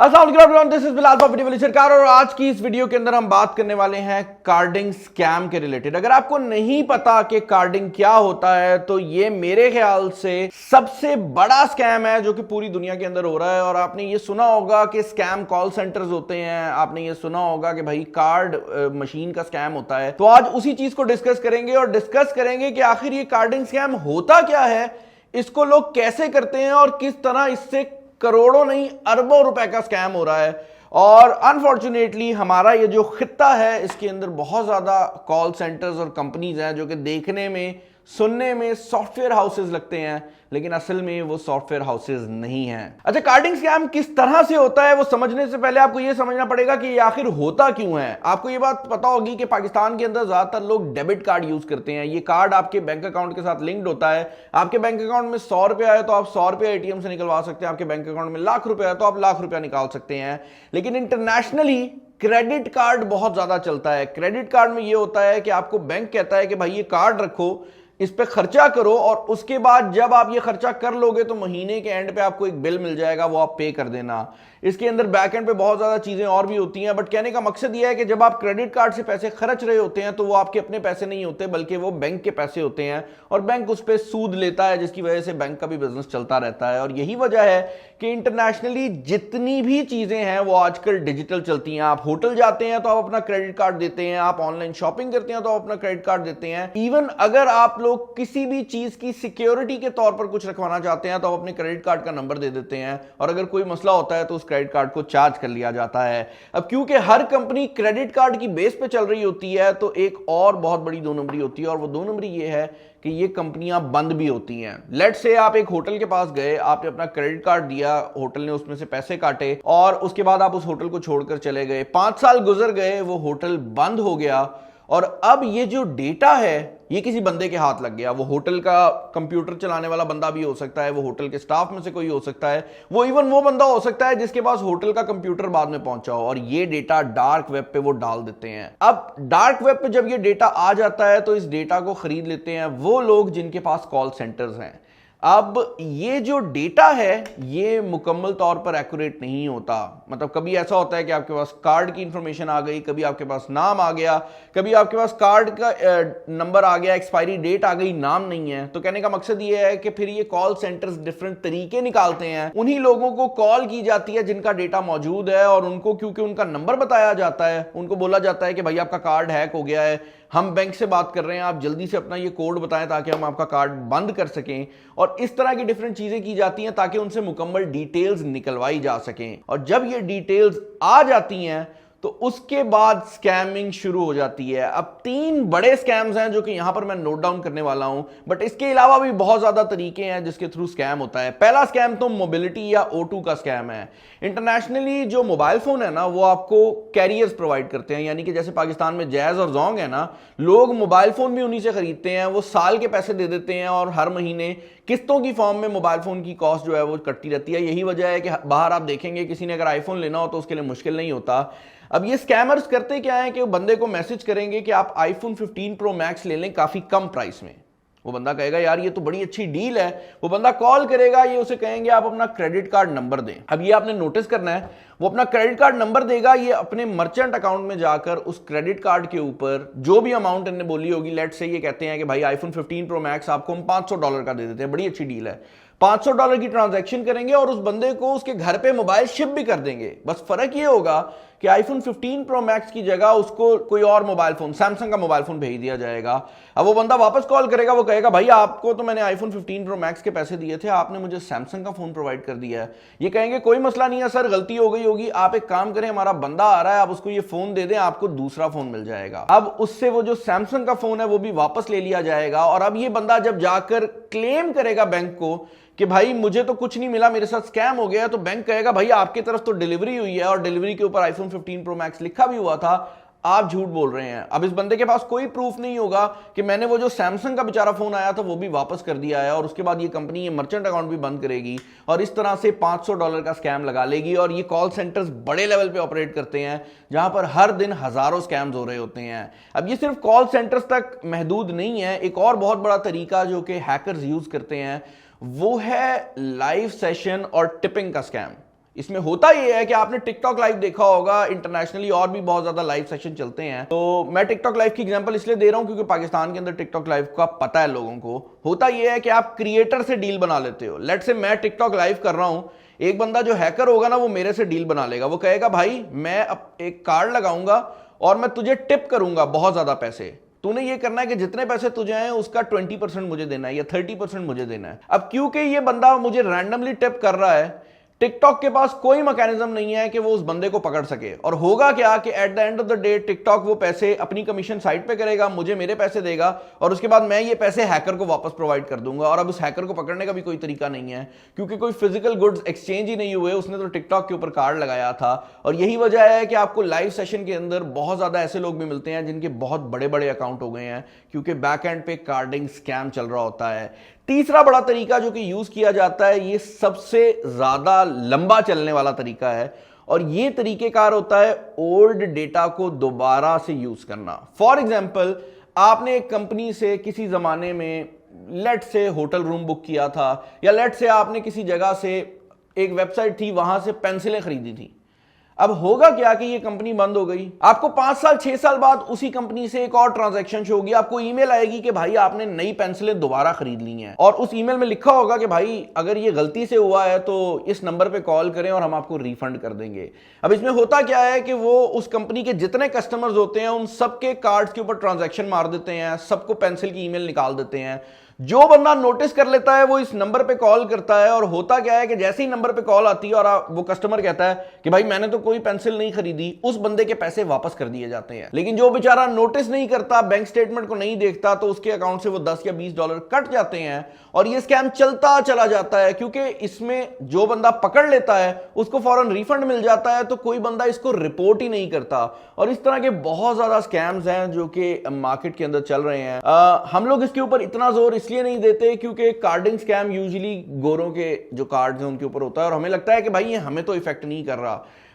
अस्सलाम वालेकुम, this is Bilal property सरकार और आज की इस वीडियो के अंदर हम बात करने वाले हैं कार्डिंग स्कैम के रिलेटेड। अगर आपको नहीं पता कि कार्डिंग क्या होता है तो ये मेरे ख्याल से सबसे बड़ा स्कैम है जो कि पूरी दुनिया के अंदर हो रहा है। और आपने ये सुना होगा कि स्कैम कॉल सेंटर्स होते हैं, आपने ये सुना होगा कि भाई कार्ड मशीन का स्कैम होता है। तो आज उसी चीज को डिस्कस करेंगे और डिस्कस करेंगे कि आखिर ये कार्डिंग स्कैम होता क्या है, इसको लोग कैसे करते हैं और किस तरह इससे करोड़ों नहीं अरबों रुपए का स्कैम हो रहा है। और अनफॉर्चुनेटली हमारा ये जो खित्ता है इसके अंदर बहुत ज्यादा कॉल सेंटर्स और कंपनीज हैं जो कि देखने में सुनने में सॉफ्टवेयर हाउसेस लगते हैं लेकिन असल में वो सॉफ्टवेयर हाउसेस नहीं हैं। अच्छा, कार्डिंग स्कैम किस तरह से होता है वो समझने से पहले आपको ये समझना पड़ेगा कि ये आखिर होता क्यों है। आपको ये बात पता होगी कि पाकिस्तान के अंदर ज्यादातर लोग डेबिट कार्ड यूज करते हैं। ये कार्ड आपके बैंक अकाउंट के साथ लिंक्ड होता है। आपके बैंक अकाउंट में 100 रुपया है तो आप 100 रुपया एटीएम से निकलवा सकते हैं। आपके बैंक अकाउंट में लाख रुपया है तो आप लाख रुपया निकाल सकते हैं। लेकिन इंटरनेशनली क्रेडिट कार्ड बहुत ज्यादा चलता है। क्रेडिट कार्ड में ये होता है कि आपको बैंक कहता है कि भाई ये कार्ड रखो, इस पे खर्चा करो और उसके बाद जब आप ये खर्चा कर लोगे तो महीने के एंड पे आपको एक बिल मिल जाएगा, वो आप पे कर देना। इसके अंदर बैक एंड पे बहुत ज्यादा चीजें और भी होती हैं, बट कहने का मकसद ये है कि जब आप क्रेडिट कार्ड से पैसे खर्च रहे होते हैं तो वो आपके अपने पैसे नहीं होते बल्कि वो बैंक के पैसे होते हैं और बैंक उस पर सूद लेता है, जिसकी वजह से बैंक का भी बिजनेस चलता रहता है। और यही वजह है कि इंटरनेशनली जितनी भी चीजें हैं वो आजकल डिजिटल चलती हैं। आप होटल जाते हैं तो आप अपना क्रेडिट कार्ड देते हैं, आप ऑनलाइन शॉपिंग करते हैं तो आप अपना क्रेडिट कार्ड देते हैं। इवन अगर आप लोग किसी भी चीज की सिक्योरिटी के तौर पर कुछ रखवाना चाहते हैं तो आप अपने क्रेडिट कार्ड का नंबर दे देते हैं और अगर कोई मसला होता है तो उस क्रेडिट कार्ड को चार्ज कर लिया जाता है। अब क्योंकि हर कंपनी क्रेडिट कार्ड की बेस पे चल रही होती है तो एक और बहुत बड़ी दो नंबरी होती है और वो दो नंबरी ये है कि ये कंपनियां बंद भी होती हैं। लेट्स से आप एक होटल के पास गए, आपने अपना क्रेडिट कार्ड दिया, होटल ने उसमें से पैसे काटे और उसके बाद आप उस होटल को छोड़कर चले गए। 5 साल गुजर गए, वो होटल बंद हो गया और अब ये जो डेटा है ये किसी बंदे के हाथ लग गया। वो होटल का कंप्यूटर चलाने वाला बंदा भी हो सकता है, वो होटल के स्टाफ में से कोई हो सकता है, वो इवन वो बंदा हो सकता है जिसके पास होटल का कंप्यूटर बाद में पहुंचा हो और ये डेटा डार्क वेब पे वो डाल देते हैं। अब डार्क वेब पे जब ये डेटा आ जाता है तो इस डेटा को खरीद लेते हैं वो लोग जिनके पास कॉल सेंटर्स हैं। अब ये जो डेटा है ये मुकम्मल तौर पर एक्यूरेट नहीं होता। मतलब कभी ऐसा होता है कि आपके पास कार्ड की इंफॉर्मेशन आ गई, कभी आपके पास नाम आ गया, कभी आपके पास कार्ड का नंबर आ गया, एक्सपायरी डेट आ गई, नाम नहीं है। तो कहने का मकसद ये है कि फिर ये कॉल सेंटर्स डिफरेंट तरीके निकालते हैं। उन्हीं लोगों को कॉल की जाती है जिनका डेटा मौजूद है और उनको क्योंकि उनका नंबर बताया जाता है, उनको बोला जाता है कि भाई आपका कार्ड हैक हो गया है, हम बैंक से बात कर रहे हैं, आप जल्दी से अपना ये कोड बताएं ताकि हम आपका कार्ड बंद कर सकें। और इस तरह की डिफरेंट चीजें की जाती हैं ताकि उनसे मुकम्मल डिटेल्स निकलवाई जा सकें। और जब ये डिटेल्स आ जाती हैं तो उसके बाद स्कैमिंग शुरू हो जाती है। अब 3 बड़े स्कैम्स हैं जो कि यहां पर मैं नोट डाउन करने वाला हूं, बट इसके अलावा भी बहुत ज्यादा तरीके हैं जिसके थ्रू स्कैम होता है। पहला स्कैम तो मोबिलिटी या O2 का स्कैम है। इंटरनेशनली जो मोबाइल फोन है ना वो आपको कैरियर्स प्रोवाइड करते हैं, यानी कि जैसे पाकिस्तान में जैज और जोंग है ना, लोग मोबाइल फोन भी उन्हीं से खरीदते हैं। वो साल के पैसे दे देते हैं और हर महीने किस्तों की फॉर्म में मोबाइल फोन की कॉस्ट जो है वो कटती रहती है। यही वजह है कि बाहर आप देखेंगे किसी ने अगर आईफोन लेना हो तो उसके लिए मुश्किल नहीं होता। अब ये स्कैमर्स करते क्या है कि वो बंदे को मैसेज करेंगे कि आप आईफोन 15 प्रो मैक्स ले लें काफी कम प्राइस में। वो बंदा कहेगा यार ये तो बड़ी अच्छी डील है। वो बंदा कॉल करेगा, ये उसे कहेंगे आप अपना क्रेडिट कार्ड नंबर दें। अब ये आपने नोटिस करना है, वो अपना क्रेडिट कार्ड नंबर देगा, ये अपने मर्चेंट अकाउंट में जाकर उस क्रेडिट कार्ड के ऊपर जो भी अमाउंट इन्होंने बोली होगी, लेट से ये कहते हैं कि भाई आईफोन 15 प्रो मैक्स आपको हम $500 का दे देते हैं, बड़ी अच्छी डील है। $500 की ट्रांजैक्शन करेंगे और उस बंदे को उसके घर पे मोबाइल शिप भी कर देंगे। बस फर्क ये होगा कि आईफोन 15 प्रो मैक्स की जगह उसको कोई और मोबाइल फोन, सैमसंग का मोबाइल फोन भेज दिया जाएगा। अब वो बंदा वापस कॉल करेगा, वो कहेगा भाई आपको तो मैंने आईफोन 15 प्रो मैक्स के पैसे दिए थे, आपने मुझे सैमसंग का फोन प्रोवाइड कर दिया है। ये कहेंगे कोई मसला नहीं है सर, गलती हो गई होगी, आप एक काम करें, हमारा बंदा आ रहा है, आप उसको ये फोन दे दें, आपको दूसरा फोन मिल जाएगा। अब उससे वो जो सैमसंग का फोन है वो भी वापस ले लिया जाएगा। और अब ये बंदा जब जाकर क्लेम करेगा बैंक को कि भाई मुझे तो कुछ नहीं मिला, मेरे साथ स्कैम हो गया, तो बैंक कहेगा भाई आपकी तरफ तो डिलीवरी हुई है और डिलीवरी के ऊपर आईफोन 15 प्रो मैक्स लिखा भी हुआ था, आप झूठ बोल रहे हैं। अब इस बंदे के पास कोई प्रूफ नहीं होगा कि मैंने वो जो सैमसंग का बेचारा फोन आया था वो भी वापस कर दिया है और उसके बाद ये कंपनी ये मर्चेंट अकाउंट भी बंद करेगी और इस तरह से $500 का स्कैम लगा लेगी। और ये कॉल सेंटर्स बड़े लेवल पे ऑपरेट करते हैं जहां पर हर दिन हजारों स्कैम्स हो रहे होते हैं। अब ये सिर्फ कॉल सेंटर्स तक महदूद नहीं है, एक और बहुत बड़ा तरीका जो कि हैकर्स यूज करते हैं वो है लाइव सेशन और टिपिंग का स्कैम। इसमें होता ये है कि आपने टिकटॉक लाइव देखा होगा, इंटरनेशनली और भी बहुत ज्यादा लाइव सेशन चलते हैं। तो मैं टिकटॉक लाइव की एग्जांपल इसलिए दे रहा हूं क्योंकि पाकिस्तान के अंदर टिकटॉक लाइव का पता है लोगों को। होता ये है कि आप क्रिएटर से डील बना लेते हो। लेट्स से मैं टिकटॉक लाइव कर रहा हूं, एक बंदा जो हैकर होगा ना वो मेरे से डील बना लेगा। वो कहेगा भाई मैं अब एक कार्ड लगाऊंगा और मैं तुझे टिप करूंगा बहुत ज्यादा पैसे। तूने ये करना है कि जितने पैसे तुझे हैं उसका 20% मुझे देना है या 30% मुझे देना है। अब क्योंकि ये बंदा मुझे रैंडमली टिप कर रहा है, टिकटॉक के पास कोई मैकेनिज्म नहीं है कि वो उस बंदे को पकड़ सके। और होगा क्या कि at the end of the day TikTok वो पैसे अपनी कमीशन साइड पे करेगा, मुझे मेरे पैसे देगा और उसके बाद मैं ये पैसे हैकर को वापस प्रोवाइड कर दूंगा। और अब उस हैकर को पकड़ने का भी कोई तरीका नहीं है क्योंकि कोई फिजिकल गुड्स एक्सचेंज ही नहीं हुए, उसने तो टिकटॉक के ऊपर कार्ड लगाया था। और यही वजह है कि आपको लाइव सेशन के अंदर बहुत ज्यादा ऐसे लोग भी मिलते हैं जिनके बहुत बड़े बड़े अकाउंट हो गए हैं क्योंकि बैक एंड पे कार्डिंग स्कैम चल रहा होता है। तीसरा बड़ा तरीका जो कि यूज किया जाता है, ये सबसे ज्यादा लंबा चलने वाला तरीका है और ये तरीकेकार होता है ओल्ड डेटा को दोबारा से यूज करना। फॉर एग्जाम्पल, आपने एक कंपनी से किसी जमाने में लेट से होटल रूम बुक किया था या लेट से आपने किसी जगह से एक वेबसाइट थी वहां से पेंसिलें खरीदी थी। अब होगा क्या कि ये कंपनी बंद हो गई, आपको 5 साल 6 साल बाद उसी कंपनी से एक और ट्रांजैक्शन शो होगी, आपको ईमेल आएगी कि भाई आपने नई पेंसिलें दोबारा खरीद ली हैं और उस ईमेल में लिखा होगा कि भाई अगर ये गलती से हुआ है तो इस नंबर पे कॉल करें और हम आपको रिफंड कर देंगे। अब इसमें होता क्या है कि वो उस कंपनी के जितने कस्टमर्स होते हैं उन सबके कार्ड्स के ऊपर ट्रांजैक्शन मार देते हैं, सबको पेंसिल की ईमेल निकाल देते हैं। जो बंदा नोटिस कर लेता है वो इस नंबर पे कॉल करता है और होता क्या है कि जैसे ही नंबर पे कॉल आती है और वो कस्टमर कहता है कि भाई मैंने तो कोई पेंसिल नहीं खरीदी, उस बंदे के पैसे वापस कर दिए जाते हैं। लेकिन जो बेचारा नोटिस नहीं करता, बैंक स्टेटमेंट को नहीं देखता, तो उसके अकाउंट से वो 10 या 20 डॉलर कट जाते हैं और ये स्कैम चलता चला जाता है क्योंकि इसमें जो बंदा पकड़ लेता है उसको फौरन रिफंड मिल जाता है, तो कोई बंदा इसको रिपोर्ट ही नहीं करता। और इस तरह के बहुत ज्यादा स्कैम्स हैं जो कि मार्केट के अंदर चल रहे हैं। हम लोग इसके ऊपर इतना जोर इसलिए नहीं देते क्योंकि कार्डिंग स्कैम यूजुअली गोरों के जो कार्ड्स हैं उनके ऊपर होता है और हमें लगता है कि भाई ये हमें तो इफेक्ट नहीं कर रहा।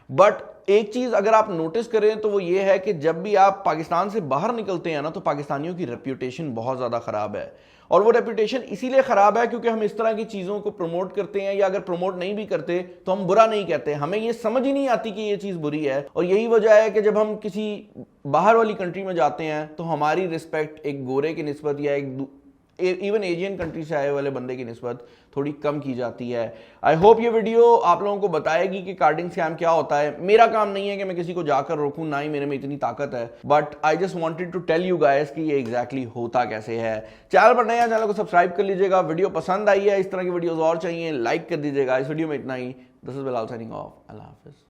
बट एक चीज अगर आप नोटिस करें तो वो ये है कि जब भी आप पाकिस्तान से बाहर निकलते हैं ना तो पाकिस्तानियों की रेप्यूटेशन बहुत ज्यादा खराब है। और वो रेप्यूटेशन इसीलिए खराब है क्योंकि हम इस तरह की चीजों को प्रमोट करते हैं, या अगर प्रमोट नहीं भी करते तो हम बुरा नहीं कहते, हमें ये समझ ही नहीं आती कि ये चीज बुरी है। और यही वजह है कि जब हम किसी बाहर वाली कंट्री में जाते हैं तो हमारी रिस्पेक्ट एक गोरे की निस्बत या एक इवन एशियन कंट्री से आए वाले बंदे की निस्बत थोड़ी कम की जाती है। आई होप ये वीडियो आप लोगों को बताएगी कि कार्डिंग स्कैम क्या होता है। मेरा काम नहीं है कि मैं किसी को जाकर रोकूं, ना ही मेरे में इतनी ताकत है, but I just wanted to tell you guys कि ये एग्जैक्टली होता कैसे है। चैनल पर नए हैं, चैनल को सब्सक्राइब कर लीजिएगा। वीडियो पसंद आई है, इस तरह की वीडियोस और चाहिए, लाइक कर दीजिएगा। इस वीडियो में इतना ही। This is Bilal signing off. अल्लाह हाफिज।